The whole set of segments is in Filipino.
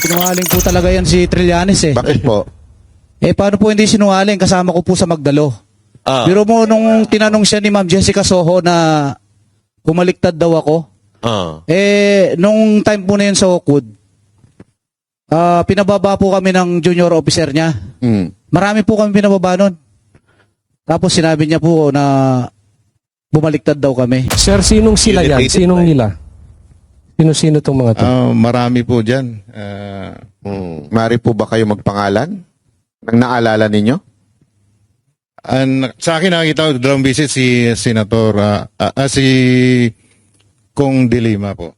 Sinungaling po talaga yan si Trillanes eh. Bakit po? Paano po hindi sinungaling? Kasama ko po sa Magdalo. Biro mo nung tinanong siya ni Ma'am Jessica Soho na bumaliktad daw ako. Nung time po na yun sa Oakwood, pinababa po kami ng junior officer niya. Marami po kami pinababa nun. Tapos sinabi niya po na bumaliktad daw kami. Sir, sinong sila yan? Sinong nila? Sino-sino itong mga to? Marami po dyan. Mari po ba kayo magpangalan? Nang naalala ninyo? Sa akin nakikita ko, dalawang beses si Senator, si Kong de Lima po.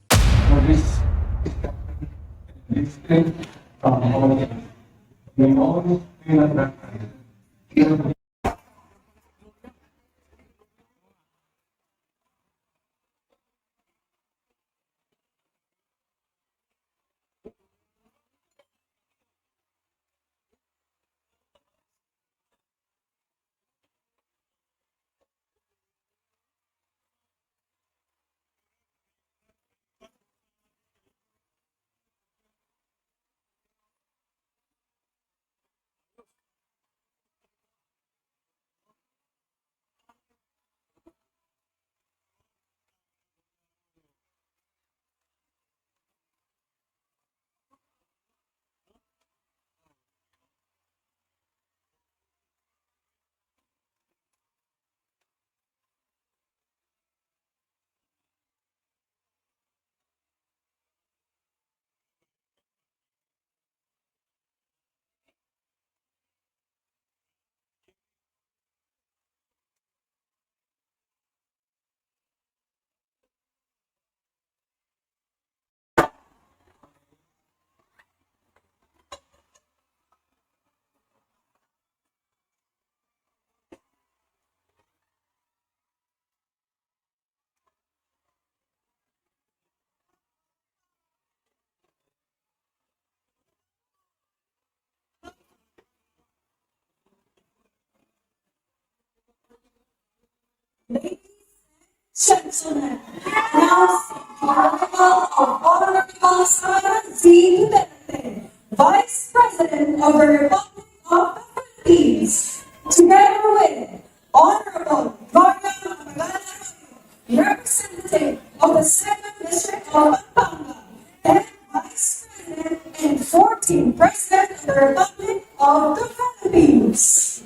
Gentlemen, announcing the arrival of Honorable Sara, Vice President of the Republic of the Philippines, together with Honorable Gloria, Representative of the 2nd District of Pampanga, and Vice President and 14th President of the Republic of the Philippines.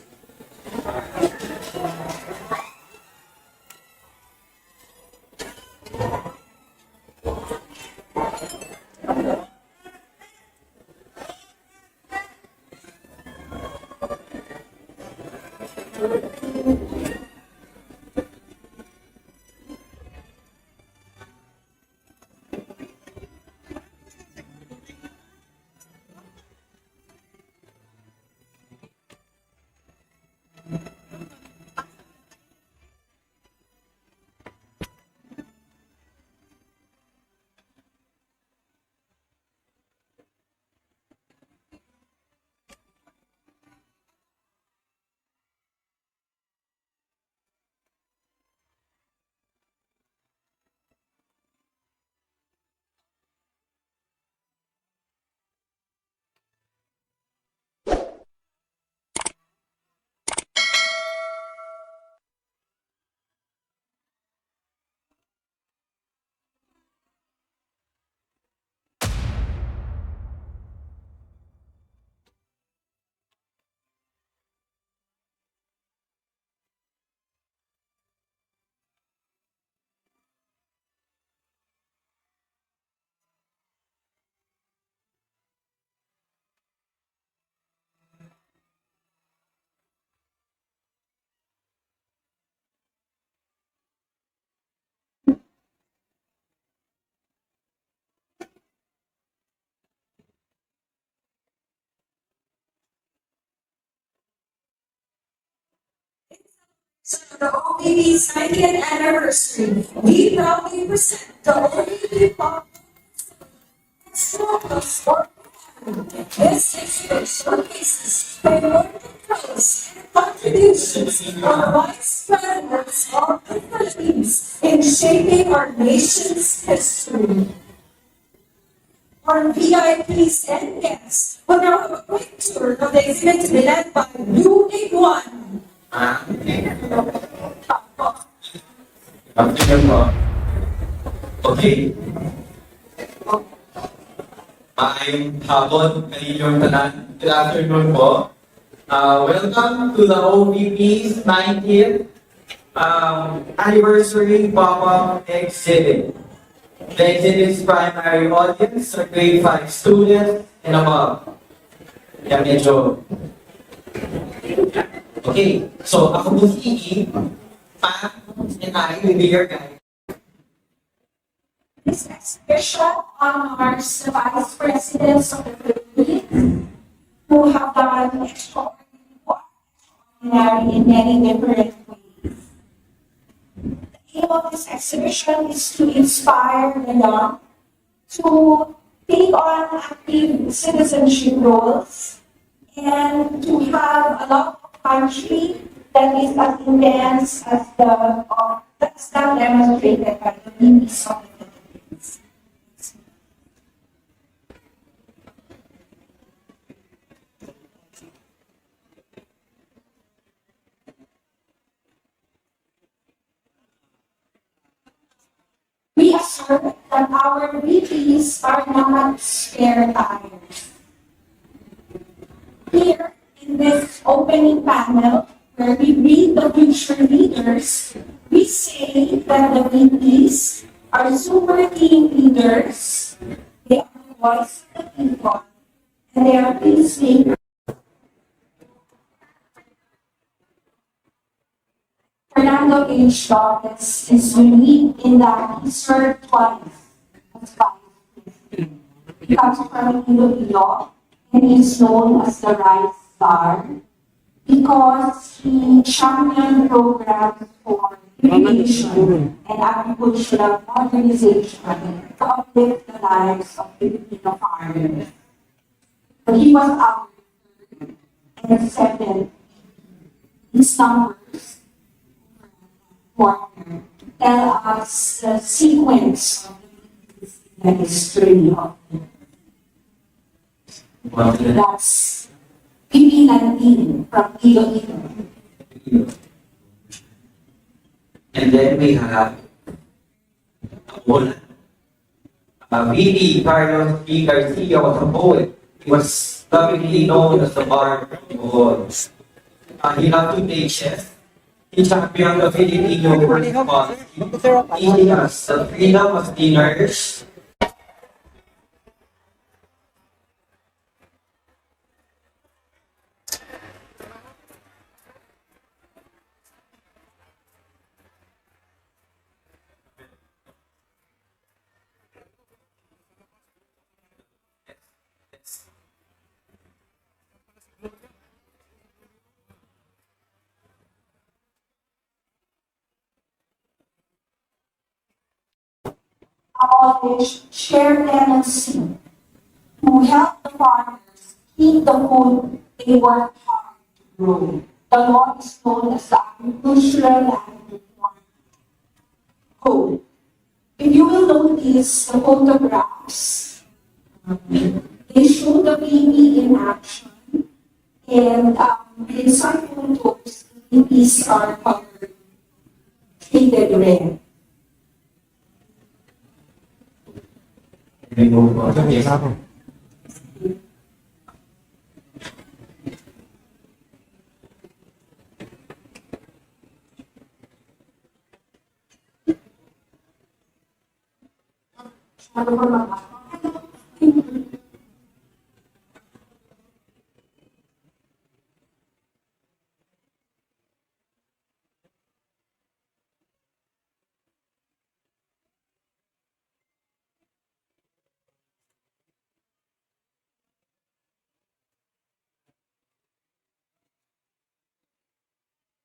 So the OPB's 90th anniversary, we proudly present the OPB Pop Sport. This exhibit showcases priority pros and contributions of Vice Presidents of the Philippines in shaping our nation's history. or VIPs and guests will now have a quick tour of the exhibit to be led by Blue Big One. Afternoon po. Okay. Maayong hapon, kaninyong tanan. Good afternoon po. Welcome to the OVP's 90th anniversary pop-up exhibit. The exhibit's primary audience are grade 5 students and above. Yan medyo. Okay, so ako po si Iggy, Pat, and I will be your guide. This exhibition honors the vice presidents of the Philippines who have done extraordinary in many different ways. The aim of this exhibition is to inspire the young to take on active citizenship roles and to have a lot of country that is as intense as that's not demonstrated by the VPs of the Philippines. We assert that our VPs are not spare tires. Here, in this opening panel, where we read the future leaders, we say that the VPs are super team leaders, they are the voice of the people, and they are peacemakers. Fernando H. Lopez is unique in that he served twice as vice president. He comes from Iloilo, and he is known as the Rice Star because he championed programs for irrigation and agricultural modernization to uplift the lives of Filipino farmers. But he was our third and seventh. His numbers quarter tell us the sequence of the history of that's PP19 from Iloilo. And then we have VP Carlos P. Garcia was a poet. He was lovingly known as the Bard of Bohol. He loved to play chess. He championed the Filipino first policy, teaching us the freedom of dinners. Abolish shared tenancy to help the farmers keep the food they work hard to grow. The law is known as the Agricultural Land Reform Code. If you will notice the photographs, they show the baby in action, and in some photos, the babies are colored shaded red.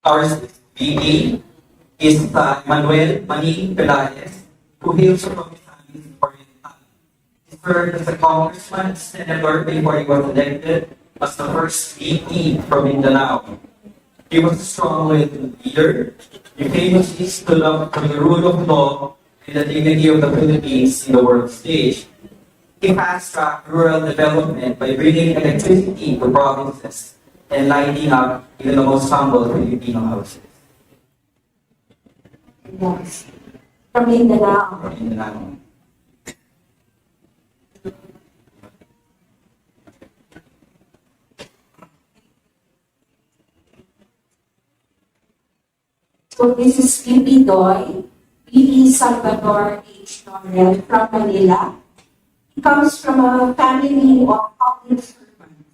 Our VP is Manuel Maning Pelaez, who hails from Mensahe Oriental. He served as a congressman, senator before he was elected as the first VP from Mindanao. He was a strong-willed leader. He famously stood up for the rule of law and the dignity of the Philippines in the world stage. he fast-tracked rural development by bringing electricity to provinces and lighting up even the most humble Filipino houses. Yes. From Mindanao. In the Naku. So this is Pipi Doy, Pipi Salvador H. Torrel from Manila. He comes from a family of public servants.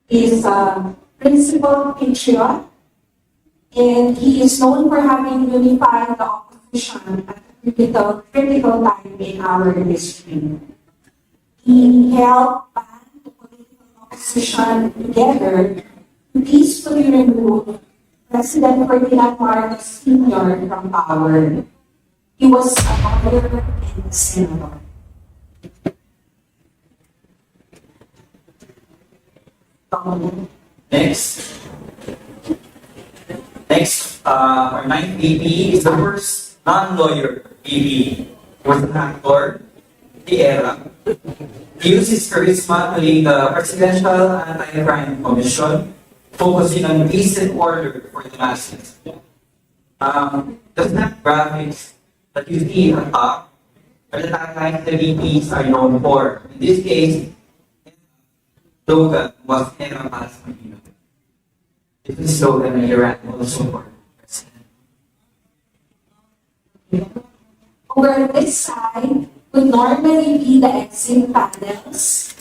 He is a principal patriot, and he is known for having unified the opposition at a critical time in our history. He helped band the political opposition together to peacefully remove President Ferdinand Marcos Sr. from power. He was a lawyer and a senator. Next, our ninth VP is the first non-lawyer VP. He was an actor, the era. He used his charisma to lead the Presidential Anti-Crime Commission, focusing on peace and order for the masses. The snap graphics that you see at the top are the taglines the VPs are known for. In this case, slogan was Era para sa Manila. This is slogan na Iran also for president. Over this side would normally be the exit panels.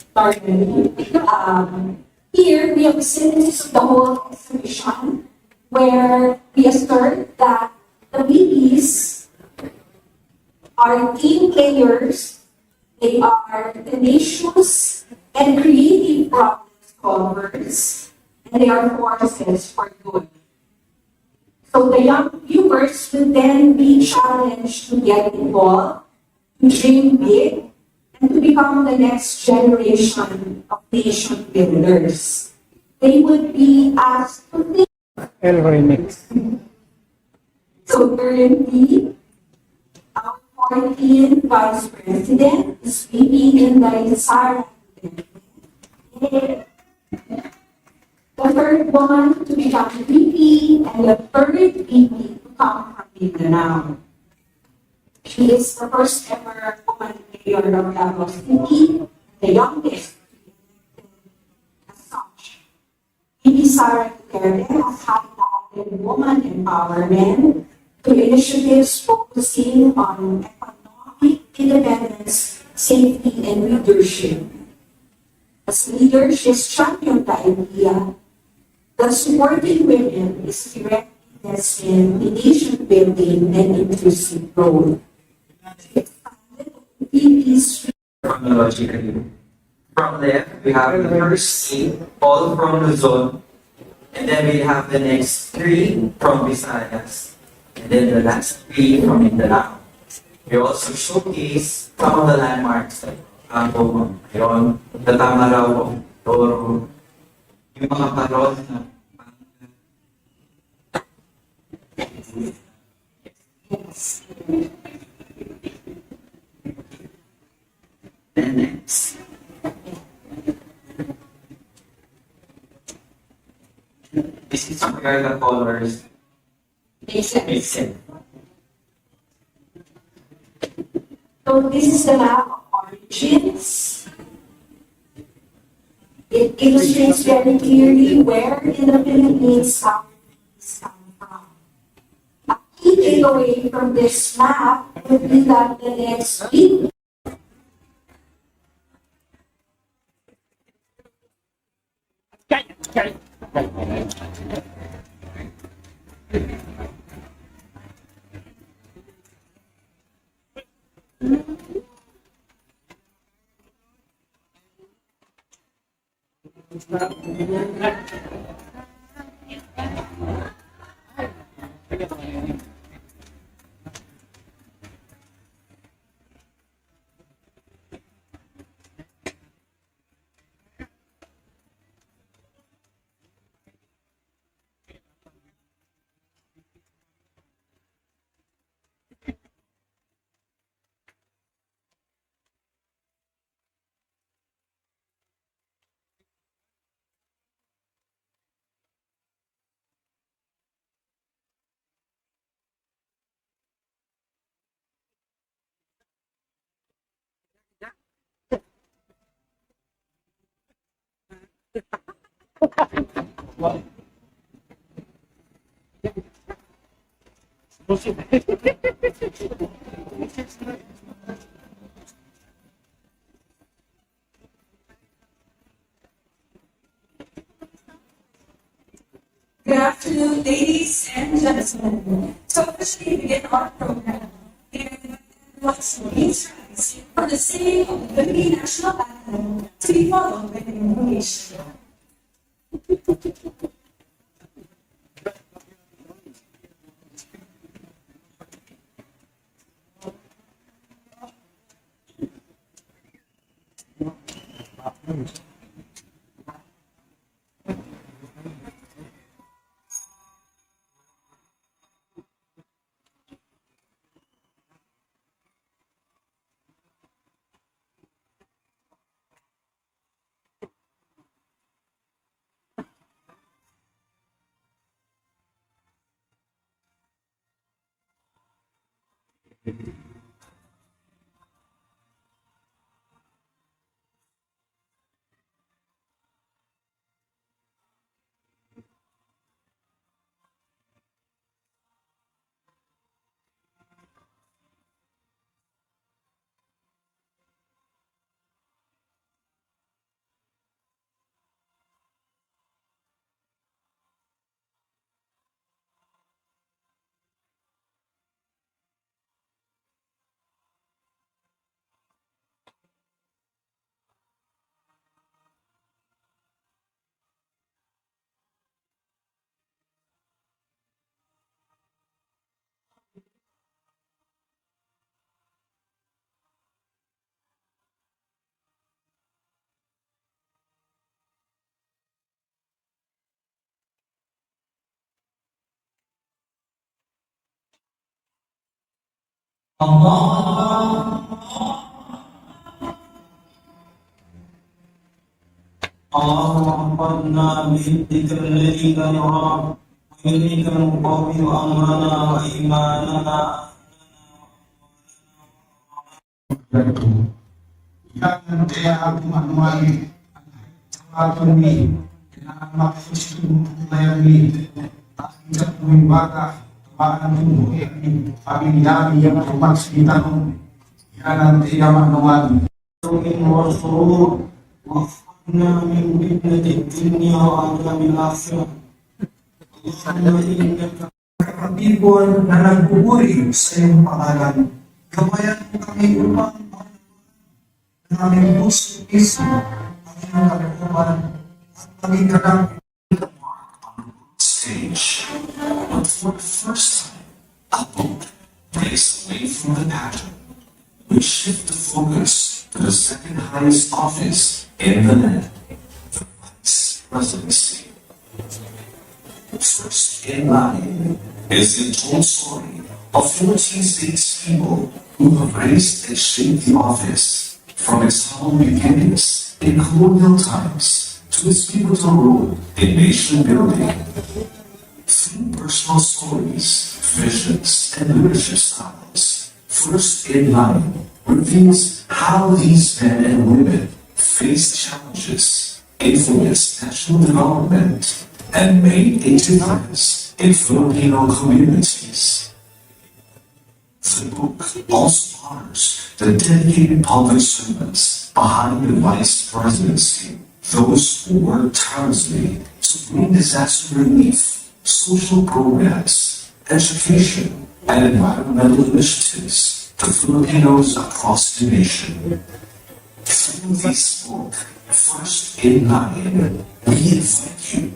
Here we have the synthesis of the whole exhibition, where we assert that the VPs are team players, they are tenacious and creative problem solvers, and they are forces for good. So the young viewers will then be challenged to get involved, to dream big, and to become the next generation of nation builders. They would be asked to think. So currently, our 14th Vice President is speaking in the Sara. The third one to become VP, and the third VP to come from Mindanao. She is the first ever woman mayor of Davao City, the youngest as such. VP Sara has highlighted woman empowerment to initiatives focusing on economic independence, safety, and leadership. As leader, she has championed the idea that supporting women is direct investment in nation building and inclusive growth. Chronologically. From left, we have the first 8, all from Luzon, and then we have the next 3 from Visayas, and then the last 3 from Mindanao. We also showcase some of the landmarks like Campo, Ayon, the Tamaraw, Toro, yung mga parol na and next. This is where the colors make sense. So this is the map of origins. It illustrates very clearly where in the Philippines some is coming from. A key takeaway from this map would be that the next week Good afternoon, ladies and gentlemen. To officially begin our program, and what's instruments for the singing of the Philippine National Anthem to be followed by the invocation. أعطنا بيدك الذي لا يرام وإليك نقوم أمرنا وإيماننا. Yang kaya kumamali ang kami kailangan makasustun layani at kung baka tumaan mo ang dami yang tumaksita ng yan ang tiyaman naman. من رسول وفقنا من فتنة الدنيا وعذاب الآخرة. اللهم إنك Kapatibon na nagpupuri sa iyong pangalan, gabayan mo kami upang ng aming puso iso ang iyong kalikuman at maging kadang stage. But for the first time, a boat breaks away from the pattern. We shift the focus to the second highest office in the land, the Vice Presidency. First in line is the told story of 14 states people who have raised and shaped the office from its humble beginnings in colonial times to its pivotal role in nation building. Through personal stories, visions, and leadership styles, First in Line reveals how these men and women faced challenges, influenced national development, and made a difference in Filipino communities. The book also honors the dedicated public servants behind the Vice Presidency, those who work tirelessly to bring disaster relief, social programs, education, and environmental initiatives to Filipinos across the nation. Through this book, First in Line, we invite you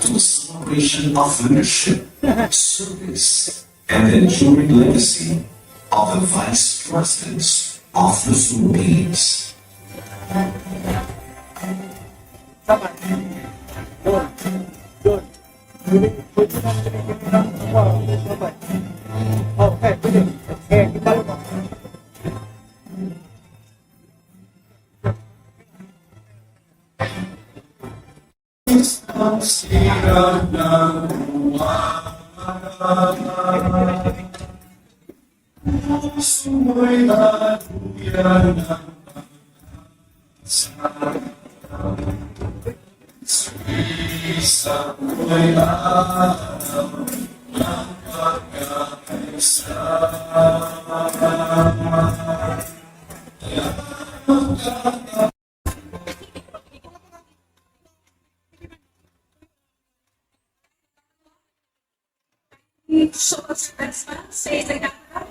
to a celebration of leadership, service, and enduring legacy of the Vice Presidents of the Philippines. isang may araw ng pagkakaisa. Show us your best smile. Say the camera.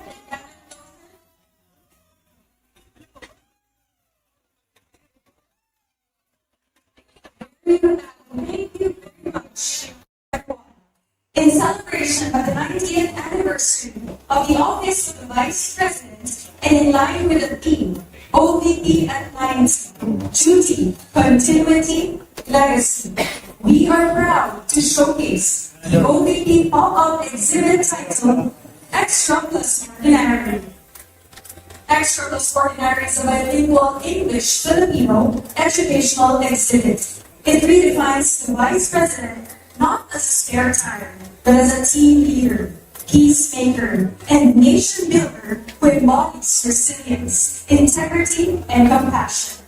Thank you very much. In celebration of the 90th anniversary of the office of the Vice President and in line with the theme, OVP at 90, Duty, Continuity, Legacy, we are proud to showcase the OVP pop-up exhibit titled Extra Plus Ordinary. Extra Plus Ordinary is a bilingual English-Filipino educational exhibit. It redefines the Vice President not as a spare tire, but as a team leader, peacemaker, and nation builder who embodies resilience, integrity, and compassion.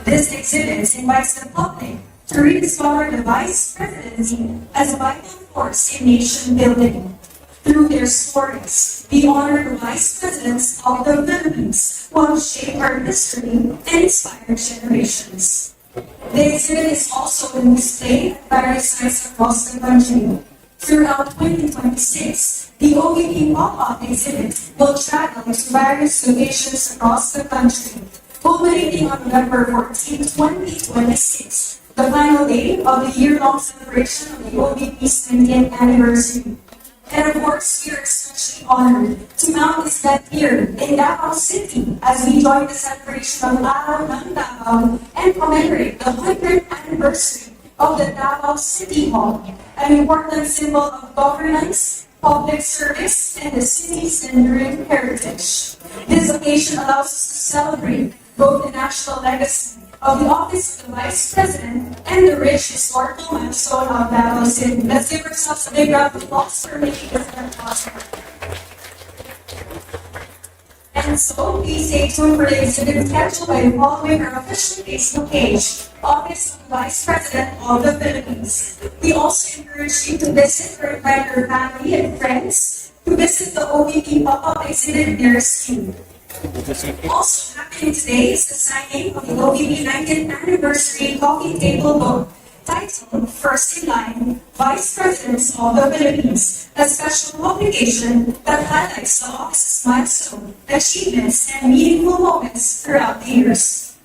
This exhibit invites the public to rediscover the Vice Presidency as a vital force in nation building. Through their stories, we honor the Vice Presidents of the Philippines who have shaped our history and inspired generations. The exhibit is also on display at various sites across the country. Throughout 2026, the OVP pop-up exhibit will travel to various locations across the country, culminating on November 14, 2026, the final day of the year-long celebration of the OVP's 90th anniversary. And of course, we are especially honored to mount this event here in Davao City as we join the celebration of Araw ng Davao and commemorate the 100th anniversary of the Davao City Hall, an important symbol of governance, public service, and the city's enduring heritage. This occasion allows us to celebrate both the national legacy of the office of the Vice President and the rich historical milestone of Davao City. Let's give ourselves a big round of applause for making this event possible. And so, please stay tuned for the exhibit scheduled by following our official Facebook page, Office of the Vice President of the Philippines. We also encourage you to visit or invite your family and friends to visit the OVP pop-up exhibit nearest you. Also happening today is the signing of the OVP 90th Anniversary Coffee Table Book titled First in Line, Vice Presidents of the Philippines, a special publication that highlights the office's milestone, achievements, and meaningful moments throughout the years.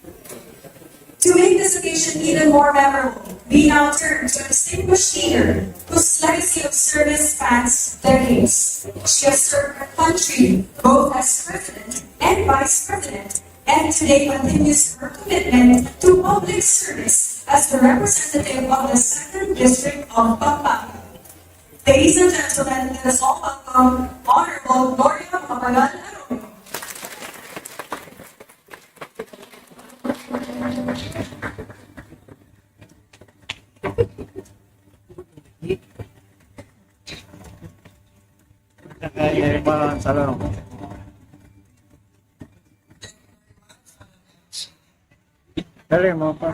To make this occasion even more memorable, we now turn to a distinguished leader whose legacy of service spans decades. She has served her country both as President and Vice President, and today continues her commitment to public service as the representative of the 2nd District of Pampanga. Ladies and gentlemen, let us all welcome Honorable Gloria Mapagal. Dali mo pa.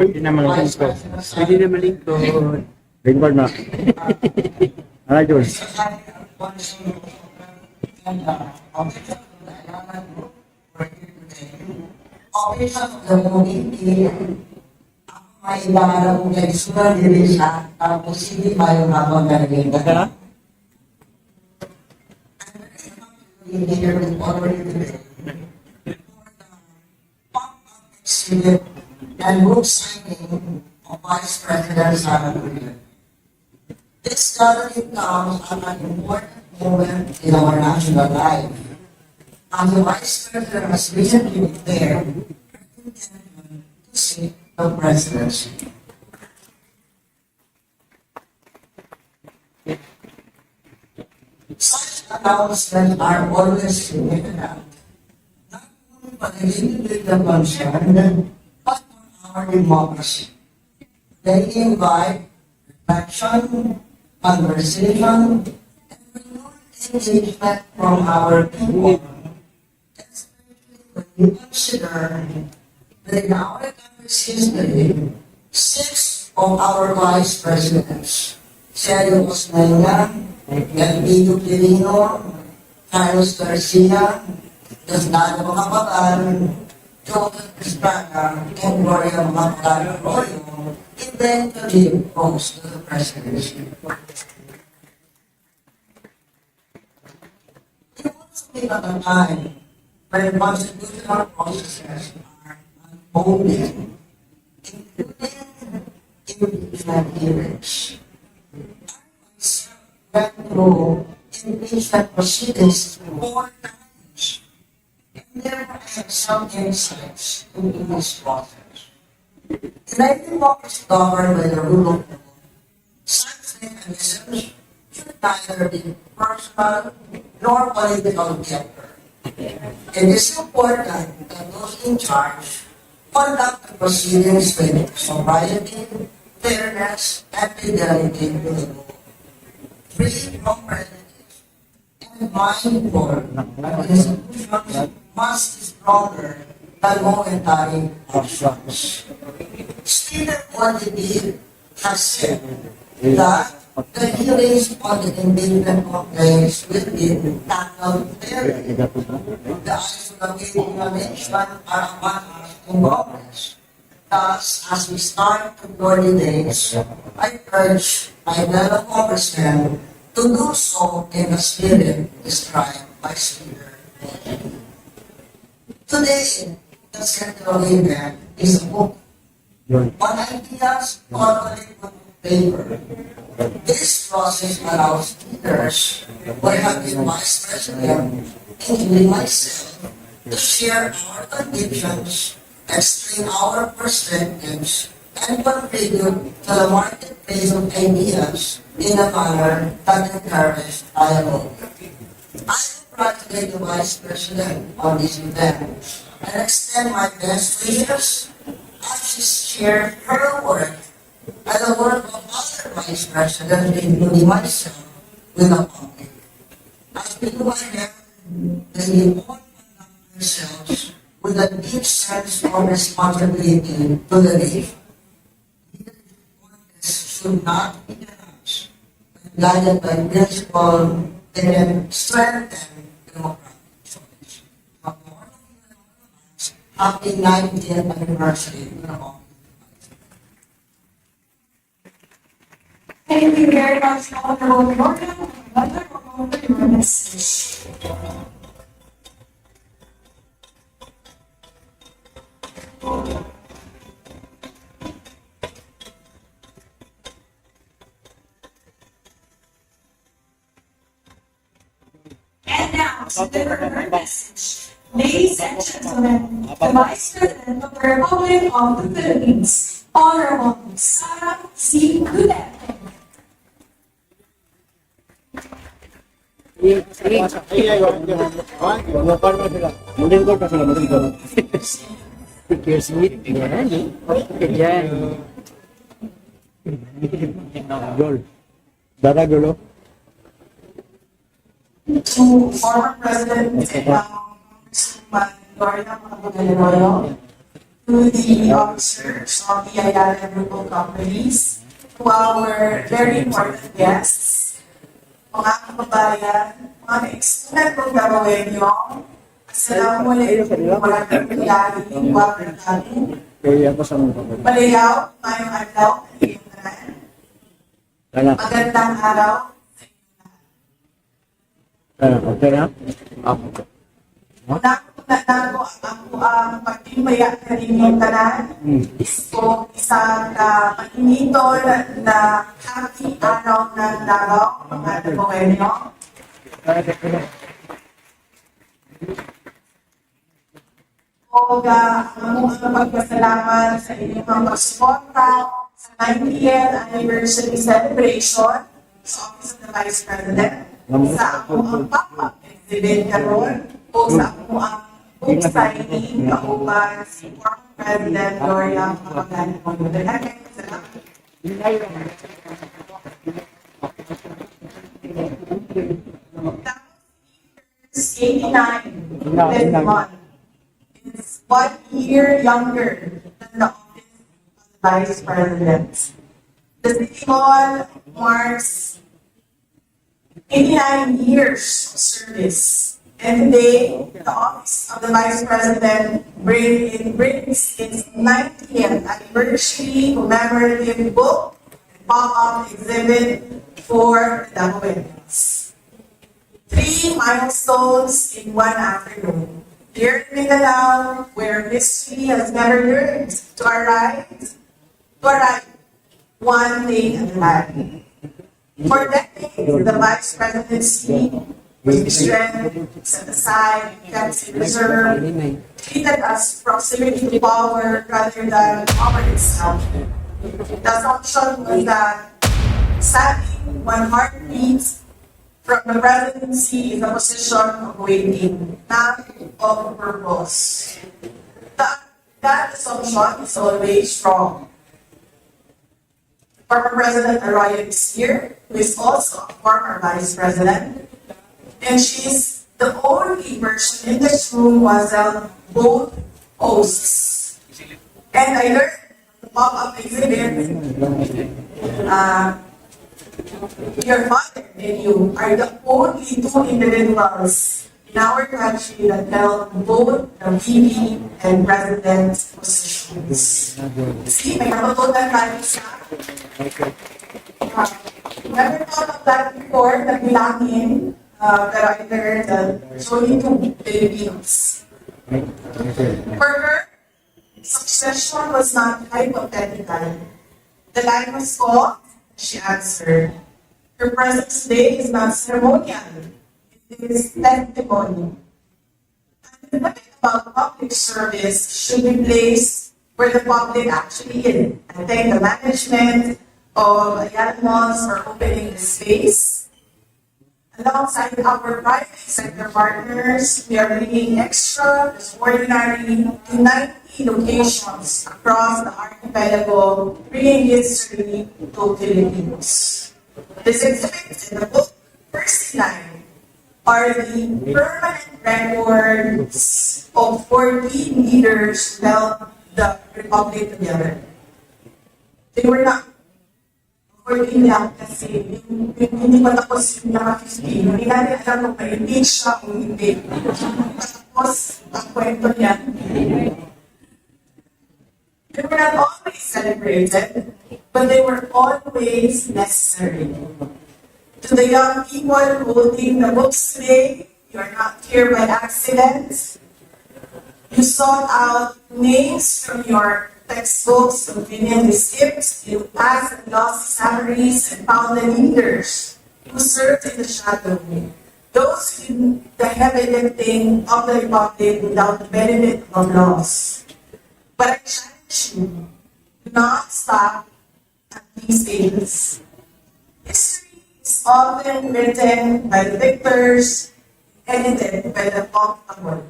Pwede naman lingkod. Pwede naman lingkod. Lingkod na. Alright, Jules. Office of the Committee, may ibaharap ko kayo sila din siya, tapos hindi tayo habang galing ka. Hindi nyo rin already today. Exhibit and book signing of Vice President Sara. This gathering comes at an important moment in our national life. As the Vice President has recently declared her intention to seek the presidency. Such announcements are always significant, not only for the individual concerned, but for our democracy. They invite reflection, conversation, and renewed engagement from our people, especially when we consider that in our country's history, 6 of our vice presidents, Sergio Osmeña, Elvito Quirino, Carlos Garcia, Desnado Macapagal, Joseph Estrada, and Gloria Macapagal Arroyo, eventually rose to the presidency. It was been at a time when constitutional processes are unfolding, including impeachment hearings. Went through impeachment proceedings 4 times, and there were some insights into this process. In a democracy governed by the rule of law, such mechanisms should neither be personal nor political theater. It is important that those in charge conduct the proceedings with sobriety, fairness, and fidelity to the law. Free from prejudice and mindful that institutions must be stronger than momentary actions. Stephen Quantity has said that the hearings on the impeachment complaints will be tackled fairly. The isolated arrangement are among us in Congress. Thus, as we start the glory days, I urge my fellow congressmen to do so in the spirit described by Speaker. Today, the central event is a book. On ideas totally put on paper. This process allows leaders who have been vice president, including myself, to share our convictions, explain our perspectives, and contribute to the marketplace of ideas in a manner that encourages dialogue. I congratulate the Vice President on this event and extend my best wishes as she shares her work and the work of other Vice Presidents, including myself, with the public. As we do again, they all conduct themselves with a deep sense of responsibility to the nation. This should not be announced, but guided by principle and strengthen democratic choice. Happy 90th anniversary to the office. Thank you very much, Honorable Morgan, for your message. And now, to deliver her message, ladies and gentlemen, the Vice President of the Republic of the Philippines, Honorable Sara C. Duterte. To former President Congresswoman Gloria Macapagal, to the officers of the Ayala Group of Companies, to our very important guests, mga kababayan, mga na-explain kong gagawin nyo, assalamualaikum warahmatullahi wabarakatuh. Palayaw, mayong adlaw, magandang araw. Okay na? Naku ang pagtimaya na inyong tanan. So, isang paninito na happy araw ng Davao, mga Tagoenyo. O ang magpasalamat sa inyong mga pagsuporta sa 90th anniversary celebration sa Office of the Vice President, sa akong papa-exhibit karon o sa akong book signing kauban si former President Gloria Macapagal. Is 89 this month. Is 1 year younger than the office of the Vice President. The City Hall marks 89 years of service. And today, the Office of the Vice President brings its 90th anniversary commemorative book and pop-up exhibit for the Dalawang. 3 milestones in one afternoon. Here in Mindanao, where history has never learned to arrive one day at a time. For decades, the Vice Presidency was strength, set aside, kept in reserve, treated as proximity to power rather than power itself. The assumption was that standing one heartbeat from the presidency is a position of waiting, not of purpose. That assumption is always wrong. Former President Arroyo is here, who is also a former Vice President, and she's the only person in this room who has held both posts. And I learned the pop-up exhibit, your father and you are the only 2 individuals in our country that held both the VP and President positions. See, may natutunan tayo sa never thought of that before, na bilangin, pero I learned that there's only 2 Filipinos. For her, succession was not hypothetical. The line was called, she answered. Her presence today is not ceremonial. It is testimony. And the debate about public service should be placed where the public actually is. I thank the management of Ayala Malls for opening the space. Alongside our private sector partners, we are bringing extraordinary to 90 locations across the archipelago, bringing history to Filipinos. These exhibits in the book, first line, are the permanent records of 14 leaders who held the Republic together. They were not 14 lang kasi hindi pa tapos yung naka-15. Hindi natin alam kung ma-impeach siya o hindi. Tapos, ang kwento niya. They were not always celebrated, but they were always necessary. To the young people holding the books today, you are not here by accident. You sought out names from your textbooks, conveniently skipped, you passed and lost salaries and found the leaders who served in the shadow. Those who did the heavy lifting of the Republic without the benefit of laws. But I challenge you, do not stop at these stages. History is often written by the victors, edited by the comfortable.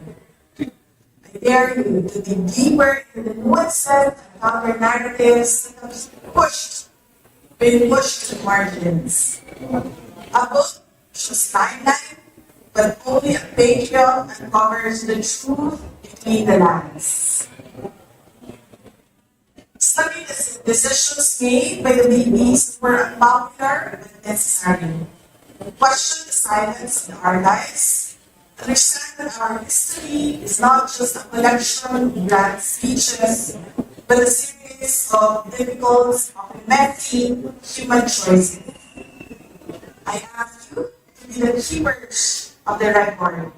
I dare you to dig deeper into the nuances and counter narratives that have been pushed to the margins. A book shows timeline, but only a patriot uncovers the truth between the lines. Study the decisions made by the BBs were unpopular but necessary. Question the silence of the archives. Understand that our history is not just a collection of grand speeches, but a series of difficult, often messy human choices. I ask you to be the keepers of the record.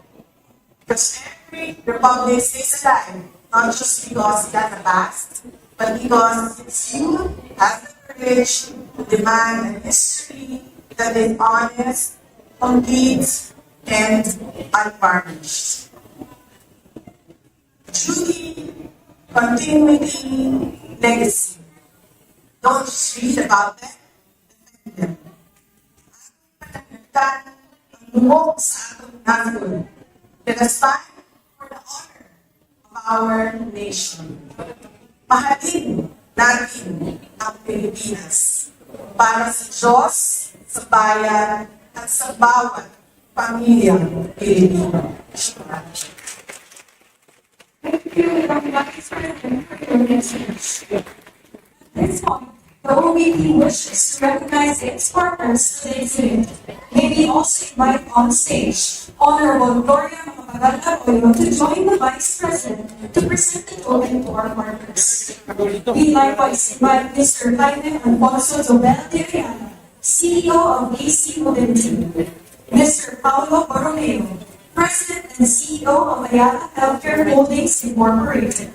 Because every republic stays alive, not just because it has a past, but because its youth has the courage to demand a history that is honest, complete, and unvarnished. Duty, continuity, legacy. Don't just read about them, defend them. Ang lumok sa atong nasun. Let us stand for the honor of our nation. Mahalin natin ang Pilipinas para sa Diyos, sa bayan, at sa bawat pamilyang Pilipino. Thank you, Vice President, for your message. At this point, the the OVP wishes to recognize its partners to the incident. May we also invite on stage Honorable Gloria Macapagal-Arroyo to join the Vice President to present the token to our partners. We likewise invite Mr. Jaime Alfonso Dobel de Real, CEO of AC Mobility, Mr. Paulo Borromeo, President and CEO of Ayala Healthcare Holdings Incorporated,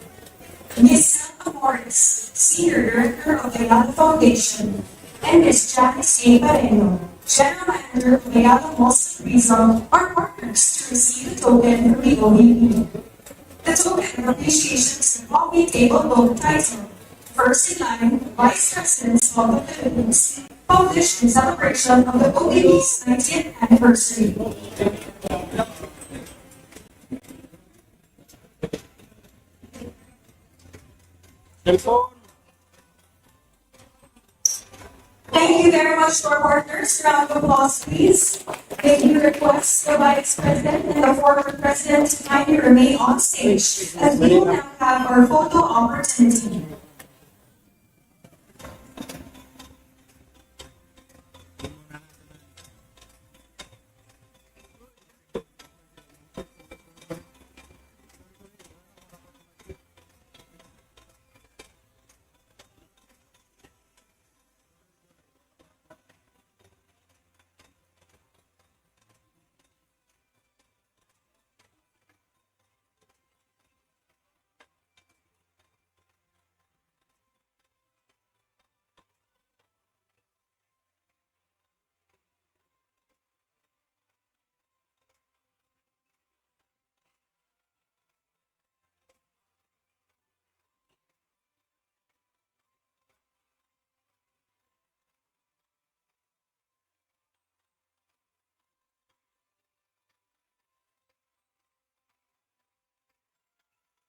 Ms. Selma Morris, Senior Director of Ayala Foundation, and Ms. Janice A. Pareno, General Manager of Ayala Malls Rizal, are partners to receive the token from the OVP. The token of appreciation is the coffee table book titled First in Line, Vice Presidents of the Philippines, published in celebration of the OVP's 90th anniversary. Thank you very much to our partners. Round of applause, please. May we request the Vice President and the former President to kindly remain on stage as we will now have our photo opportunity.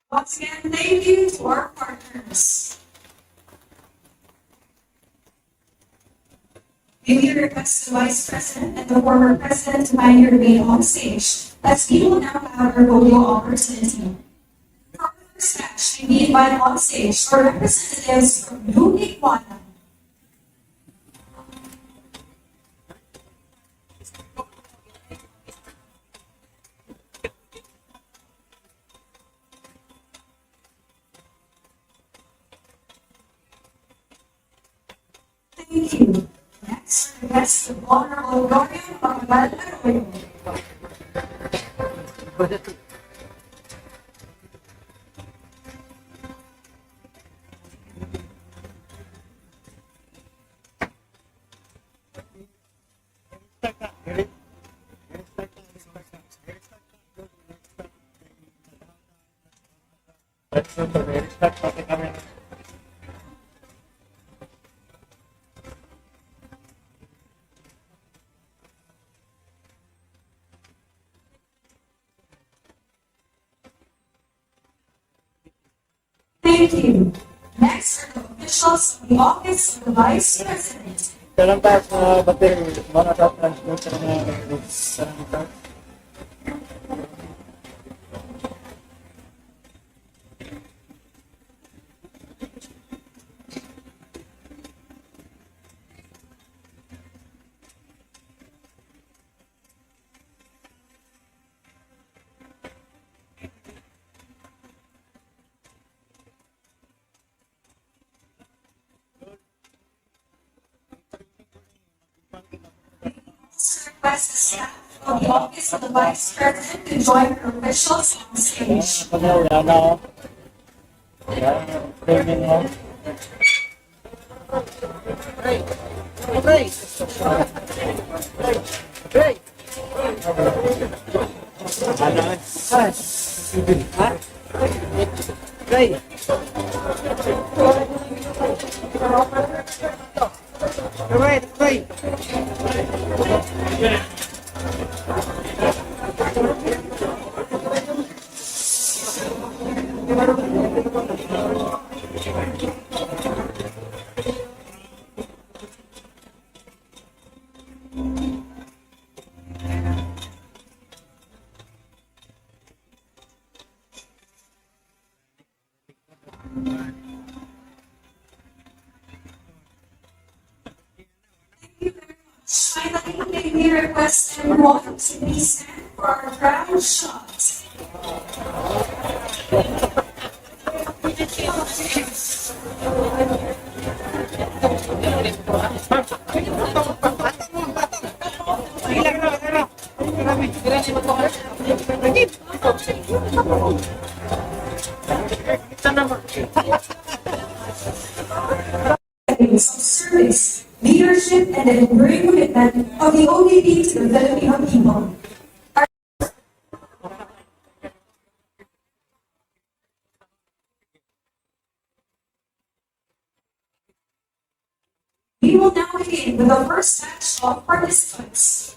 Once again, thank you to our partners. May we request the Vice President and the former President to kindly remain on stage as we will now have our photo opportunity. For the first match, we invite on stage our representatives from Lima. Thank you. Next, request the Honorable Gloria Macapagal-Arroyo. Thank you. Next are the officials of the Office of the Vice President. Dalam pas bater mana dapat transport na Request the staff of the Office of the Vice President to join her officials on stage. kindly request everyone to please stand for our round shot. Of service, leadership, and the enduring commitment of the ODP to the Filipino people. We will now begin with the first batch of participants.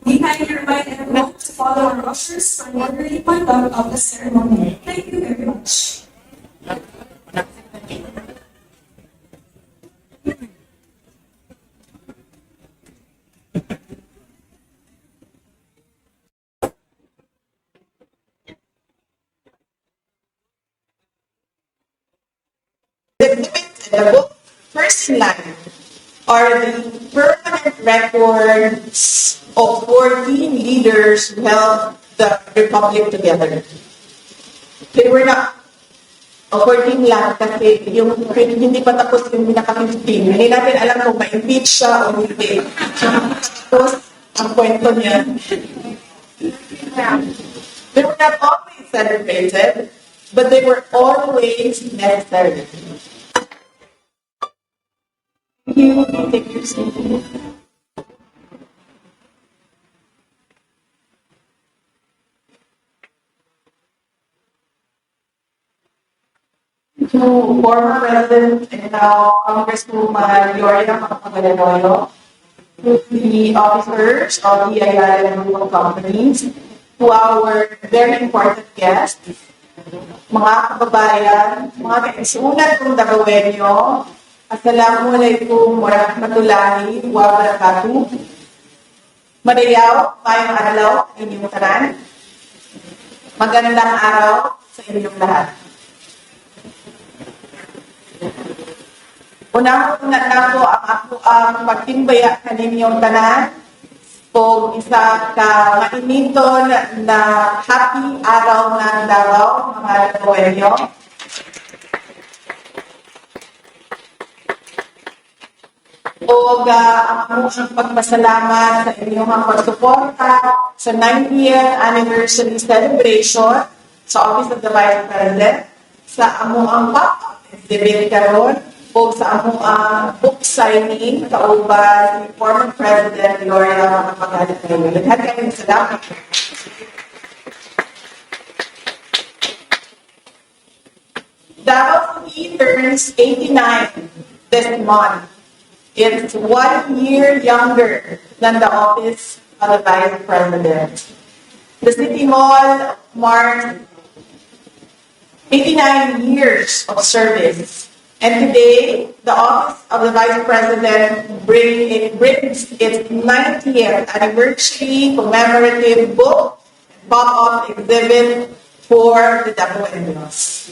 We kindly remind everyone to follow our ushers for an orderly conduct of the ceremony. Thank you very much. The exhibits in the book, first in line, are the permanent records of 14 leaders who held the Republic together. They were not 14 lang kasi yung hindi pa tapos yung pinaka-15. Hindi natin alam kung ma-impeach siya o hindi. Tapos, ang kwento niya. They were not always celebrated, but they were always necessary. You take your seat. To former President and now Congresswoman Gloria Macapagal-Arroyo, to the officers of the Ayala Group of Companies, to our very important guests, mga kababayan, mga kaisunan kong Dalawenyo, Assalamualaikum warahmatullahi wabarakatuh. Madayaw, mayong araw sa inyong tanan. Magandang araw sa inyong lahat. Unang-una na po ang magtimbaya kaninyong tanan o isa ka mainiton na happy araw ng Davao, mga Dalawenyo. O ang among pagpasalamat sa inyong pagsuporta sa 90th anniversary celebration sa Office of the Vice President, sa among pop-up exhibit karon o sa among book signing kauban si former President Gloria Macapagal-Arroyo. Daghang kayong salamat. Davao City turns 89 this month. It's 1 year younger than the office of the Vice President. The City Hall marks 89 years of service. And today, the office of the Vice President brings its 90th anniversary commemorative book, pop-up exhibit for the Dalawangs.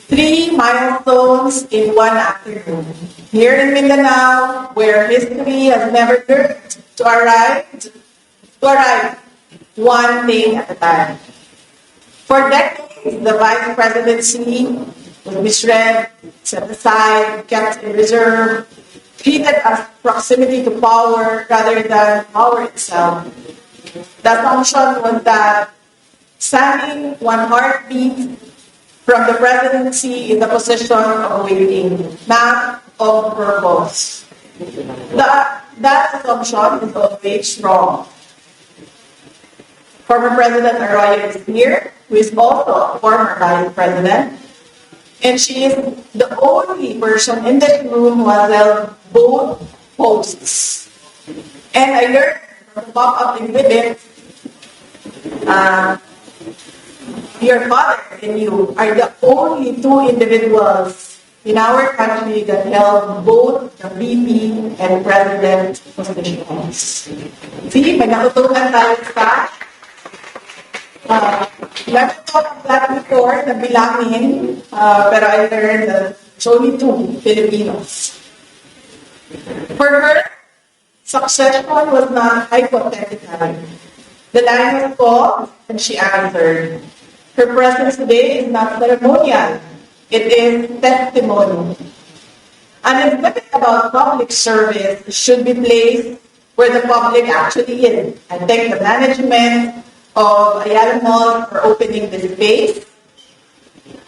3 milestones in one afternoon. Here in Mindanao, where history has never learned to arrive one thing at a time. For decades, the Vice Presidency was misread, set aside, kept in reserve, treated as proximity to power rather than power itself. The assumption was that standing one heartbeat from the presidency in the position of waiting, not of purpose. That assumption is always wrong. Former President Arroyo is here, who is also a former Vice President, and she is the only person in this room who has held both posts. And I learned from the pop-up exhibit, your father and you are the only 2 individuals in our country that held both the VP and President positions. See, may natutunan tayo sa lagi ko ang flat before na bilangin, pero I learned that There's only two Filipinos. For her, succession was not hypothetical. The line was called, and she answered. Her presence today is not ceremonial. It is testimony. An exhibit about public service should be placed where the public actually is. I thank the management of Ayala Mall for opening this space.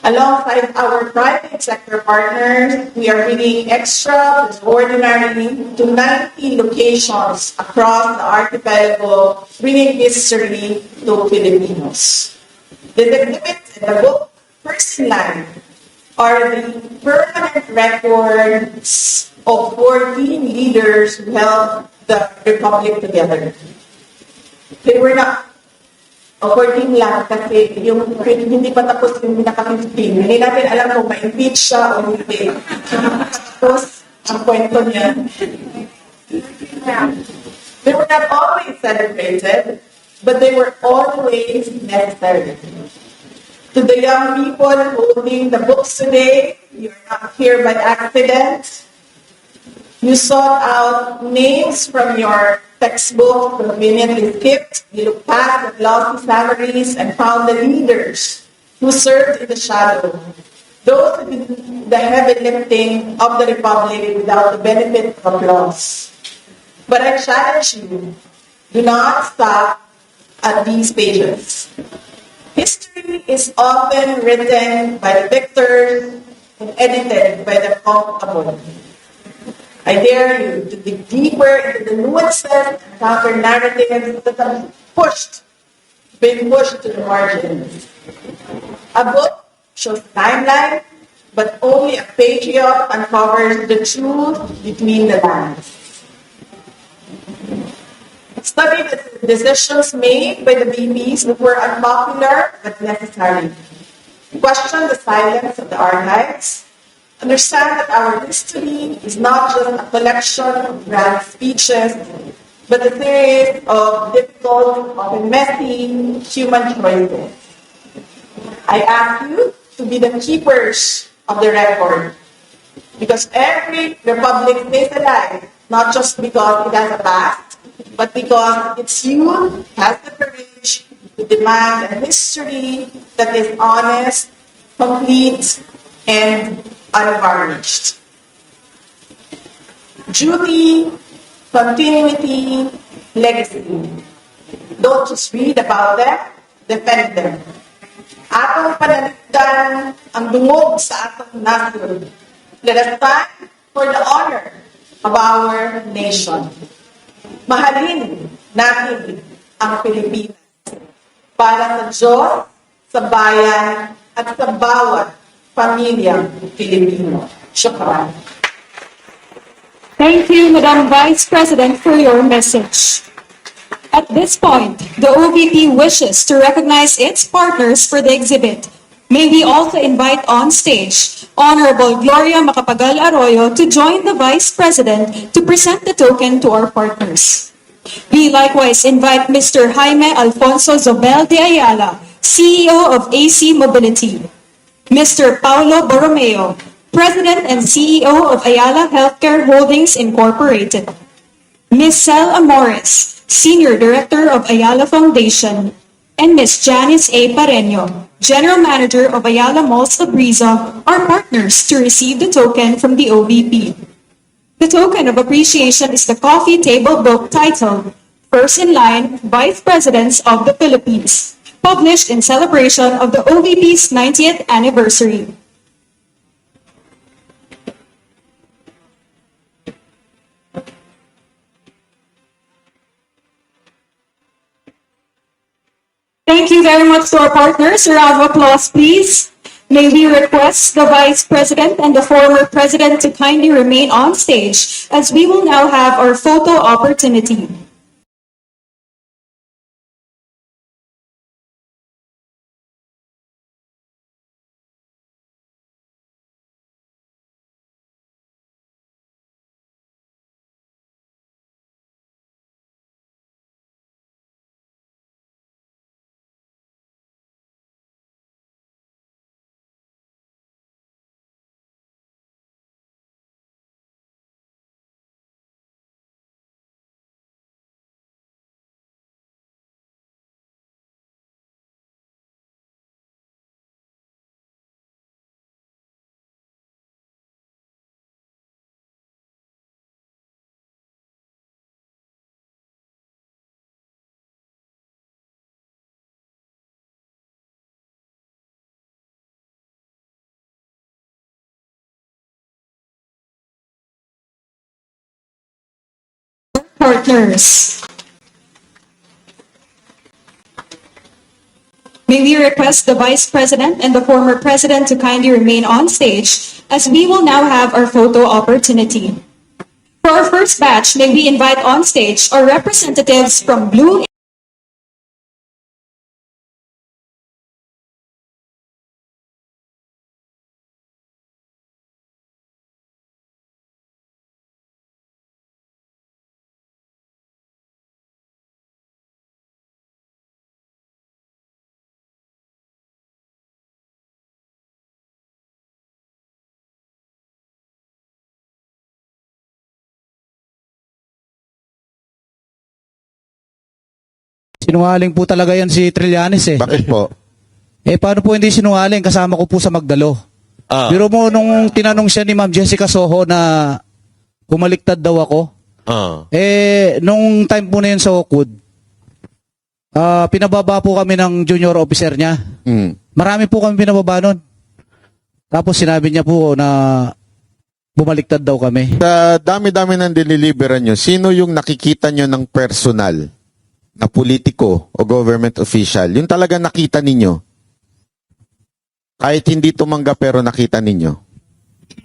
Alongside our private sector partners, we are bringing extraordinary to 90 locations across the archipelago, bringing history to Filipinos. The exhibits in the book, First in Line, are the permanent records of 14 leaders who held the Republic together. They were not 14 lang kasi yung hindi pa tapos yung pinaka-15. Hindi natin alam kung ma-impeach siya o hindi. Tapos, ang kwento niya. They were not always celebrated, but they were always necessary. To the young people holding the books today, you're not here by accident. You sought out names from your textbook, conveniently skipped. You looked past the glossy salaries and found the leaders who served in the shadow. Those who did the heavy lifting of the Republic without the benefit of applause. But I challenge you, do not stop at these pages. History is often written by the victors and edited by the comfortable. I dare you to dig deeper into the nuances and counter-narratives that have been pushed to the margins. A book shows timeline, but only a patriot uncovers the truth between the lines. Study the decisions made by the BPs that were unpopular but necessary. Question the silence of the archives. Understand that our history is not just a collection of grand speeches, but a series of difficult, often messy, human choices. I ask you to be the keepers of the record, because every republic stays alive, not just because it has a past, but because its youth has the courage to demand a history that is honest, complete, and unvarnished. Duty, continuity, legacy. Don't just read about them, defend them. Atong panaligdan ang dungog sa atong nasod. Let us stand for the honor of our nation. Mahalin natin ang Pilipinas para sa Diyos, sa bayan, at sa bawat pamilyang Pilipino. Shukran. Thank you, Madam Vice President, for your message. At this point, the OVP wishes to recognize its partners for the exhibit. May we also invite on stage Honorable Gloria Macapagal Arroyo to join the Vice President to present the token to our partners. We likewise invite Mr. Jaime Alfonso Zobel de Ayala, CEO of AC Mobility, Mr. Paulo Borromeo, President and CEO of Ayala Healthcare Holdings Incorporated, Ms. Cel Amores, Senior Director of Ayala Foundation, and Ms. Janice A. Pareño, General Manager of Ayala Malls Tabriza, are partners to receive the token from the OVP. The token of appreciation is the coffee table book titled First in Line, Vice Presidents of the Philippines, published in celebration of the OVP's 90th anniversary. Thank you very much to our partners. A round of applause, please. May we request the Vice President and the former President to kindly remain on stage, as we will now have our photo opportunity. partners. May we request the Vice President and the former President to kindly remain on stage as we will now have our photo opportunity. For our first batch, may we invite on stage our representatives from Blue Sinungaling po talaga yan si Trillanes eh. Bakit po? Eh paano po hindi sinungaling? Kasama ko po sa Magdalo. Biro mo nung tinanong siya ni Ma'am Jessica Soho na bumaliktad daw ako. Nung time po na yun sa Oakwood, pinababa po kami ng junior officer niya. Marami po kami pinababa nun. Tapos sinabi niya po na bumaliktad daw kami. Sa dami-dami ng diniliberan nyo, sino yung nakikita nyo ng personal na politiko o government official? Yung talaga nakita ninyo? Kahit hindi tumanggap pero nakita ninyo?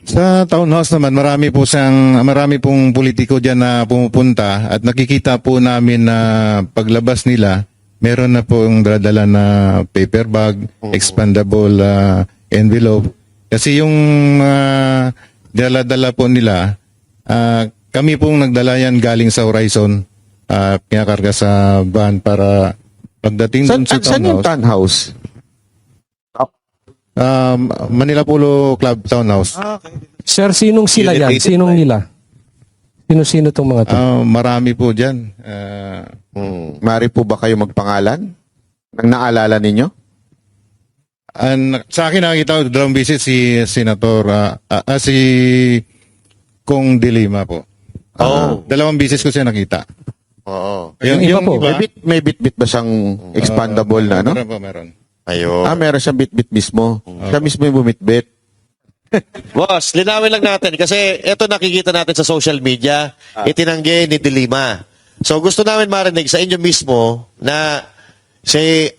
Sa townhouse naman, marami pong politiko dyan na pumupunta at nakikita po namin na paglabas nila, meron na pong dadala na paper bag, expandable envelope. Kasi yung dala-dala po nila, kami pong nagdala yan galing sa Horizon, pinakarga sa van para pagdating dun sa Saan yung townhouse? Manila Polo Club Townhouse. Sir, sinong sila yan? Sinong nila? Sino-sino tong mga to? Marami po dyan. Mari po ba kayo magpangalan? Nang naalala ninyo? Sa akin nakikita ko, dalawang beses si Senator, si Kong de Lima po. Dalawang beses ko siya nakita. Oo. Yung iba po. May bit-bit ba siyang expandable na, no? Meron po, meron. Ayun. Meron siyang bit-bit mismo. Siya mismo yung bumit-bit. Boss, linawin lang natin kasi ito nakikita natin sa social media, itinanggi ni De Lima. So gusto namin marinig sa inyo mismo na si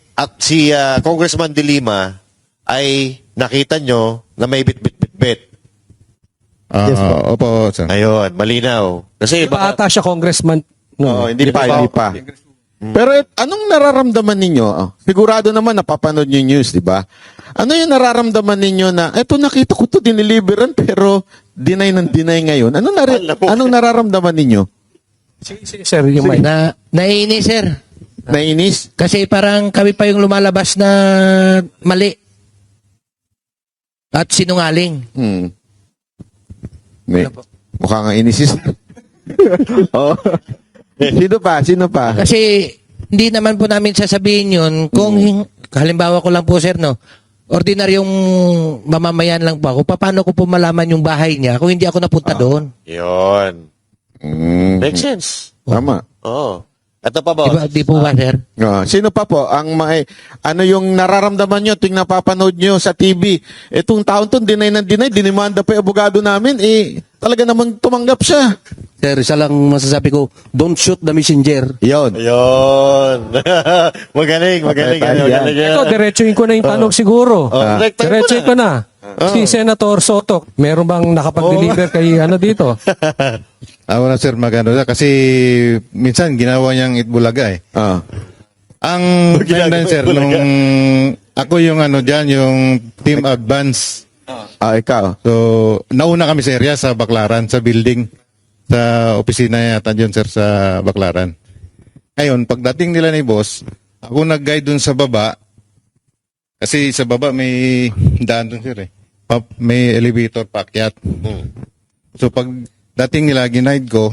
Congressman De Lima ay nakita nyo na may bit-bit-bit-bit. Yes po. Opo, sir. Ayun, malinaw. Kasi Di ba ata siya congressman? Oo, hindi pa. Pero anong nararamdaman ninyo? Sigurado naman napapanood yung news, di ba? Ano yung nararamdaman ninyo na, eto nakita ko to diniliberan pero deny ng deny ngayon. Anong nararamdaman ninyo? Sige, sir, yung mic. Naiinis, sir. Nainis? Kasi parang kami pa yung lumalabas na mali. At sinungaling. Mukha nga inisis. Oh. Sino pa? Kasi hindi naman po namin sasabihin yun kung halimbawa ko lang po, sir, no? Ordinaryong mamamayan lang po ako. Paano ko po malaman yung bahay niya kung hindi ako napunta doon? Yun. Makes sense. Tama. Oo. Ito pa, boss. Di po ba, sir? Sino pa po? Ano yung nararamdaman nyo tuwing napapanood nyo sa TV? Itong taon to, deny ng deny, dinimanda pa yung abogado namin, talaga namang tumanggap siya. Sir, isa lang masasabi ko, don't shoot the messenger. Yun. Magaling. Ito, diretsuhin ko na yung tanong siguro. Diretsuhin ko na. Si Senator Soto, meron bang nakapag-deliver kay dito? Wala, sir, magano kasi minsan ginawa niyang Itbulaga eh. Ang ganda, sir, nung ako yung dyan, yung team advance. Ikaw. So, nauna kami sa area sa Baclaran, sa building, sa opisina yata dyan, sir, sa Baclaran. Ngayon, pagdating nila ni boss, ako nag-guide dun sa baba, kasi sa baba may daan dun, sir eh. May elevator paakyat. So, pag dating nila, ginaid ko,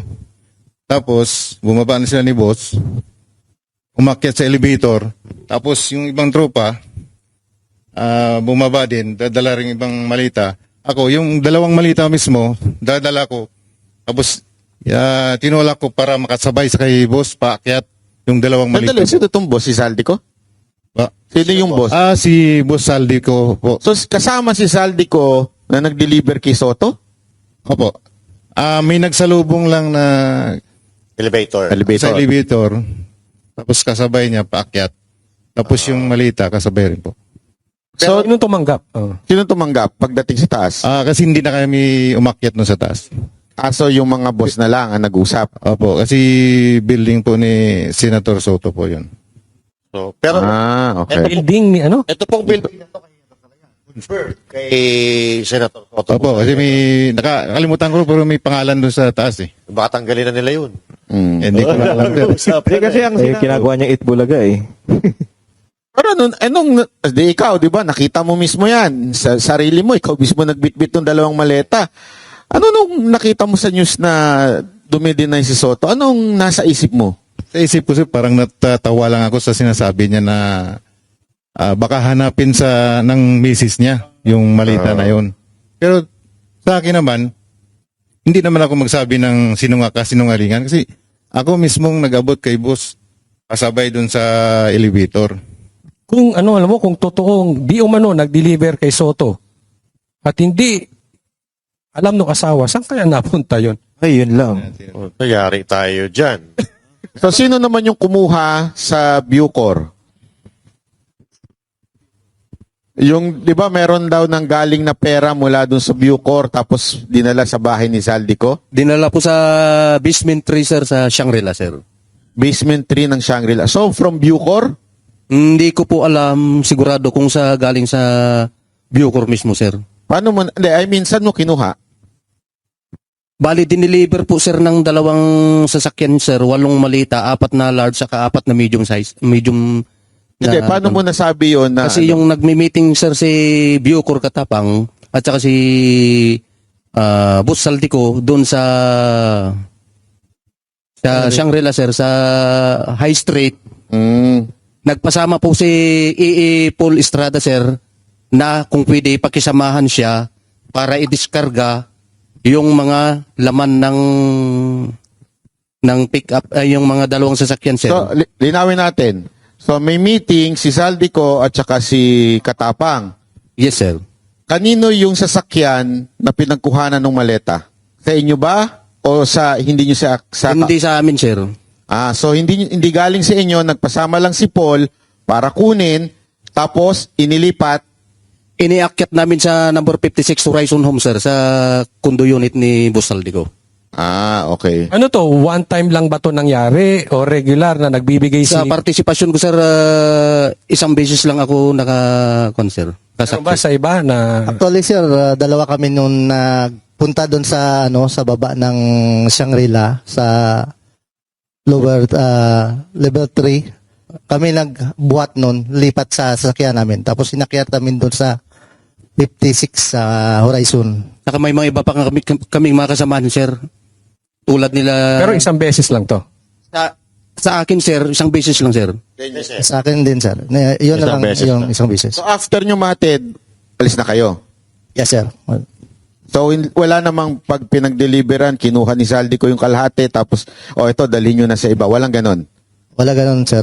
tapos, bumaba na sila ni boss, umakyat sa elevator, tapos yung ibang tropa, bumaba din, dadala rin ibang malita. Ako, yung dalawang malita mismo, dadala ko, tapos tinulak ko para makasabay sa kay boss, paakyat yung dalawang malita. Sino itong boss? Si Saldi ko? Sino yung boss? Si Boss Saldi ko po. So, kasama si Saldi ko na nag-deliver kay Soto? Opo. May nagsalubong lang na Elevator. Elevator. Sa elevator. Tapos kasabay niya paakyat. Tapos yung malita kasabay rin po. So, sino tumanggap? Oh. Sino tumanggap pagdating sa taas? Kasi hindi na kami umakyat no sa taas. So yung mga boss na lang ang nag-usap. Opo, kasi building po ni Senator Soto po yun. So, pero, Okay. Building ni ano? ito pong building na to confirmed kay Senator Soto. Opo, kasi may, nakalimutan ko pero may pangalan doon sa taas eh. Baka tanggalin na nila yun. Hindi ko na alam. Kasi ang ginagawa niyang Itbulaga eh. Pero di ikaw, di ba, nakita mo mismo yan. Sa sarili mo, ikaw mismo nagbitbit ng 2 maleta. Ano nung nakita mo sa news na dumidinay si Soto? Anong nasa isip mo? Sa isip ko parang natatawa lang ako sa sinasabi niya na baka hanapin ng misis niya yung malita na yun. Pero sa akin naman, hindi naman ako magsabi ng sinungalingan kasi ako mismong nag-abot kay boss kasabay dun sa elevator. Kung ano, alam mo, kung totoong di umano nag-deliver kay Soto at hindi alam ng asawa, saan kaya napunta yon? Ay, yun lang. Nangyari tayo dyan. So, sino naman yung kumuha sa Bucor? Yung, di ba, meron daw nang galing na pera mula dun sa Bucor tapos dinala sa bahay ni Zaldico? Dinala po sa basement 3, sir, sa Shangri-La, sir. Basement 3 ng Shangri-La. So, from Bucor? Hindi ko po alam sigurado kung galing sa Bucor mismo, sir. Paano mo, saan mo kinuha? Bali, dineliver po, sir, ng 2 sasakyan, sir. 8 malita, 4 na large, saka 4 na medium size. Hindi, paano mo nasabi yun na... Kasi yung nagmi-meeting, sir, si Bucor Katapang at saka si Boss Saldico doon sa Shangri-La, sir, sa High Street. Nagpasama po si Paul Estrada, sir, na kung pwede pakisamahan siya para i-diskarga yung mga laman ng pick-up, yung mga 2 sasakyan, sir. So, linawin natin. So, may meeting si Zaldico at saka si Katapang. Yes, sir. Kanino yung sasakyan na pinagkuhanan ng maleta? Sa inyo ba? O hindi nyo sa... Hindi sa amin, sir. So hindi galing sa inyo, nagpasama lang si Paul para kunin, tapos inilipat. Iniakyat namin sa number 56 Horizon Home, sir, sa condo unit ni Boss Saldico. Okay. Ano to? One time lang ba to nangyari o regular na nagbibigay Sa partisipasyon ko, sir, isang beses lang ako naka-sir. Ano ba sa iba na... Actually, sir, 2 kami nung nagpunta doon sa baba ng Shangri-La sa lower level 3. Kami nagbuhat nun, lipat sa sasakyan namin. Tapos inakyat namin doon sa 56 sa Horizon. Saka may mga iba pa kaming mga kasamahan, sir. Tulad nila... Pero isang beses lang to? Sa akin, sir, isang beses lang, sir. Sa akin din, sir. Yun na lang yung isang beses. So after nyo matid, alis na kayo? Yes, sir. So wala namang pag pinag-deliveran, kinuha ni Zaldico yung kalahati, tapos, ito, dalhin nyo na sa iba. Walang ganon? Wala ganon, sir.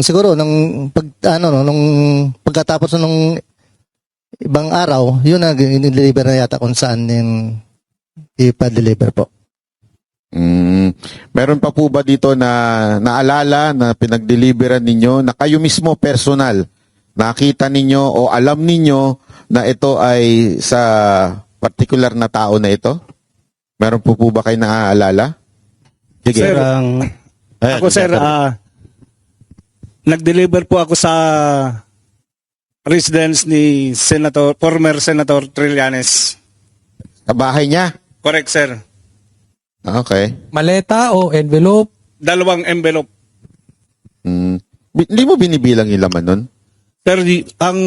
Siguro, nung pagkatapos nung ibang araw, yun na, in-deliver na yata kung saan yung ipa-deliver po. Meron pa po ba dito na naalala na pinag-deliveran ninyo na kayo mismo personal nakita ninyo o alam ninyo na ito ay sa particular na tao na ito? Meron po ba kayo naaalala? Sige. Sir, ako, sir, nag-deliver po ako sa residence ni former Senator Trillanes. Sa bahay niya? Correct, sir. Okay. Maleta o envelope? 2 envelope. Hindi mo binibilang yung laman nun? Sir, ang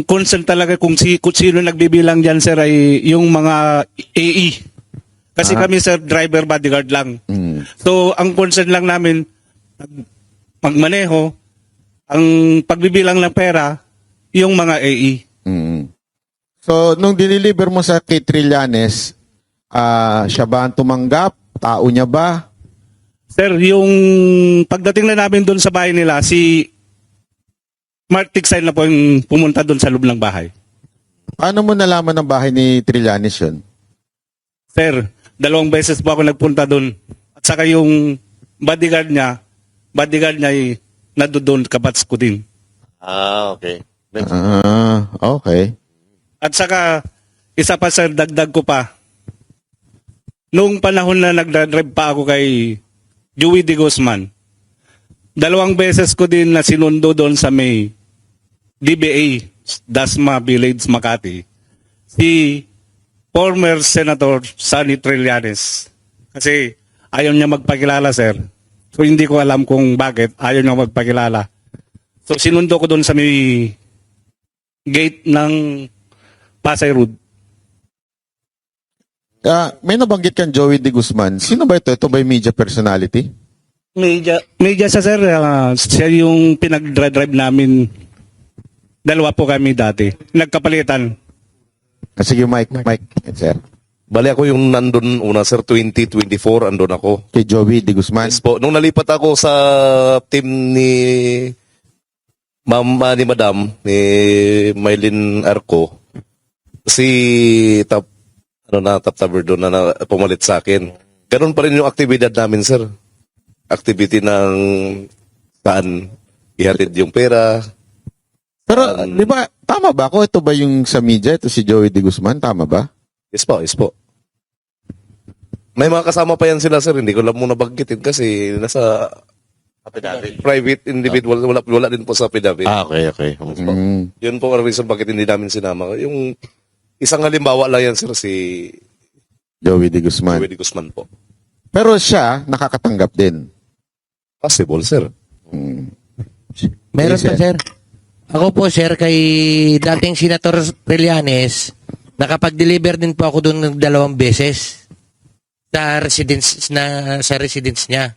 concern talaga kung sino nagbibilang dyan, sir, ay yung mga AE. Kasi kami, sir, driver bodyguard lang. So, ang concern lang namin, magmaneho, ang pagbibilang ng pera, yung mga AE. So, nung diniliver mo sa kay Trillanes, siya ba ang tumanggap? Tao niya ba? Sir, yung pagdating na namin doon sa bahay nila, si Mark Tiksay na po yung pumunta doon sa loob ng bahay. Paano mo nalaman ng bahay ni Trillanes yun? Sir, 2 beses po ako nagpunta doon. At saka yung bodyguard niya ay nadoon kabats ko din. Okay. Okay. At saka, isa pa sir, dagdag ko pa. Noong panahon na nagdadrive pa ako kay Joey de Guzman, 2 beses ko din na sinundo doon sa may DBA, Dasma Village, Makati, si former Senator Sonny Trillanes. Kasi ayaw niya magpakilala, sir. So hindi ko alam kung bakit ayaw niya magpakilala. So sinundo ko doon sa may gate ng Pasay Road. May nabanggit kang Joey de Guzman. Sino ba ito? Ito ba yung media personality? Media sa sir, siya yung pinag-drive namin. 2 po kami dati. Nagkapalitan. Sige, Mike, sir. Bali ako yung nandun una, sir, 2024, andun ako. Kay Joey de Guzman? Yes po. Nung nalipat ako sa team ni ni Madam, ni Maylin Arco, top taber doon na pumalit sa akin. Ganun pa rin yung aktibidad namin, sir. Activity ng saan ihatid yung pera. Pero, di ba, tama ba ako? Ito ba yung sa media? Ito si Joey de Guzman? Tama ba? Yes po. May mga kasama pa yan sila, sir. Hindi ko lang muna banggitin kasi nasa private individual. Wala din po sa affidavit. Okay. Yun po ang reason bakit hindi namin sinama. Yung isang halimbawa lang yan, sir, si Joey de Guzman. Joey de Guzman po. Pero siya, nakakatanggap din. Possible, sir. Meron pa, sir. Ako po, sir, kay dating Senator Trillanes, nakapag-deliver din po ako doon ng 2 beses sa residence niya.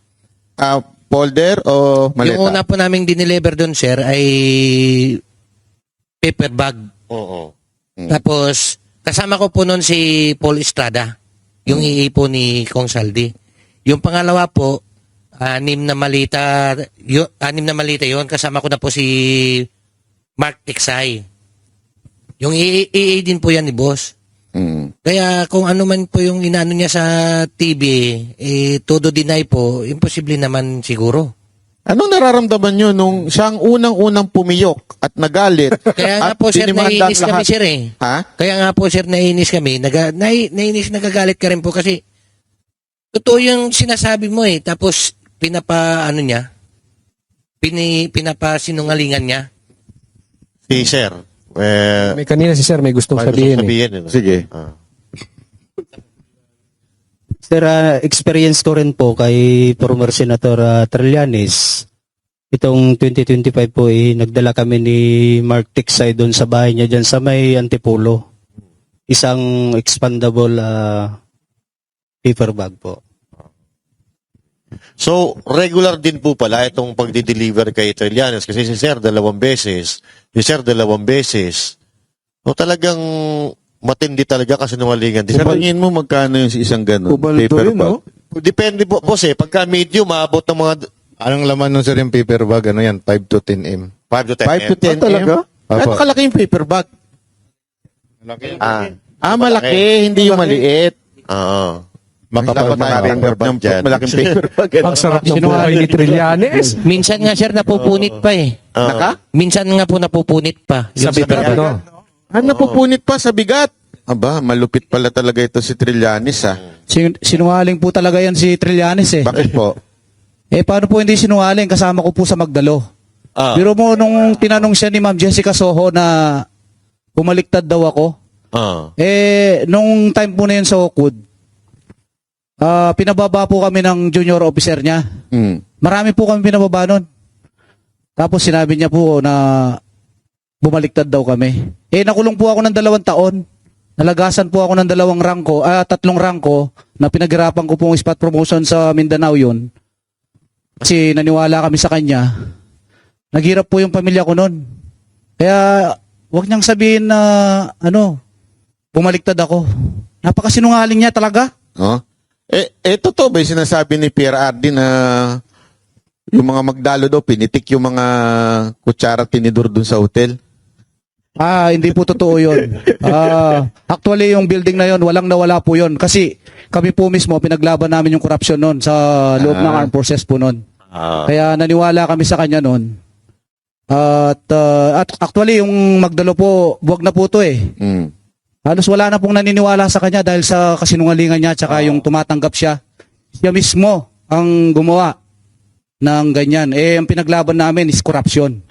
Folder o maleta? Yung una po naming dineliver doon, sir, ay paper bag. Oo. Tapos, kasama ko po noon si Paul Estrada, yung iipo ni Kong Saldi. Yung pangalawa po, 6 na malita yun. Kasama ko na po si Mark Tiksay. Yung AA din po yan ni boss. Kaya kung ano man po yung inaano niya sa TV, todo deny po, imposible naman siguro. Anong nararamdaman nyo nung siyang unang-unang pumiyok at nagalit? Kaya nga at po, sir, dinimandan naiinis kami, lahat? sir, eh. Ha? Kaya nga po, sir, naiinis kami. Naiinis, nagagalit ka rin po kasi totoo yung sinasabi mo, eh. Tapos, pinapasinungalingan niya. Si sir. May kanina si sir, may gustong sabihin. Sige. Sir, experience ko rin po kay former Senator Trillanes. Itong 2025 po, nagdala kami ni Mark Tiksay doon sa bahay niya dyan sa may Antipolo. Isang expandable paper bag po. So, regular din po pala itong pagdi-deliver kay Trillanes kasi si Sir 2 beses, si Sir 2 beses. So, talagang matindi talaga kasi nungalingan. Sa tingin mo, magkano yung isang gano'n? Paper bag? Depende po, boss eh. Pagka medium, maabot ng mga... Anong laman nun, sir, yung paper bag? Ano yan? 5 to 10 m. 5 to 10 5 to 10 talaga? Ano kalaki yung paper bag? Malaki. Hindi yung maliit. Oo. Makapal makatanggap ng malaking paper bag. Ang sarap ng buhay ni Trillanes. Minsan nga, sir, napupunit pa eh. Minsan nga po napupunit pa. Sa paper bag. Napupunit pa sa bigat. Aba, malupit pala talaga ito si Trillanes, Sinungaling po talaga yan si Trillanes, eh. Bakit po? Paano po hindi sinungaling? Kasama ko po sa Magdalo. Biro mo, nung tinanong siya ni Ma'am Jessica Soho na bumaliktad daw ako, nung time po na yun sa Oakwood, pinababa po kami ng junior officer niya. Marami po kami pinababa nun. Tapos sinabi niya po na bumaliktad daw kami. Nakulong po ako ng 2 taon. Nalagasan po ako ng 2 rangko, 3 rangko na pinaghirapan ko pong spot promotion sa Mindanao yun. Kasi naniwala kami sa kanya. Naghirap po yung pamilya ko nun. Kaya wag niyang sabihin na bumaliktad ako. Napakasinungaling niya talaga. Totoo ba yung sinasabi ni Pierre Ardi na yung mga magdalo daw, pinitik yung mga kutsara tinidor dun sa hotel? Hindi po totoo yun. Actually, yung building na yun, walang nawala po yun. Kasi kami po mismo, pinaglaban namin yung corruption noon sa loob ng armed forces po noon. Kaya naniwala kami sa kanya noon. At actually, yung Magdalo po, buwag na po to eh. Halos wala na pong naniniwala sa kanya dahil sa kasinungalingan niya tsaka yung tumatanggap siya. Siya mismo ang gumawa ng ganyan. Ang pinaglaban namin is corruption.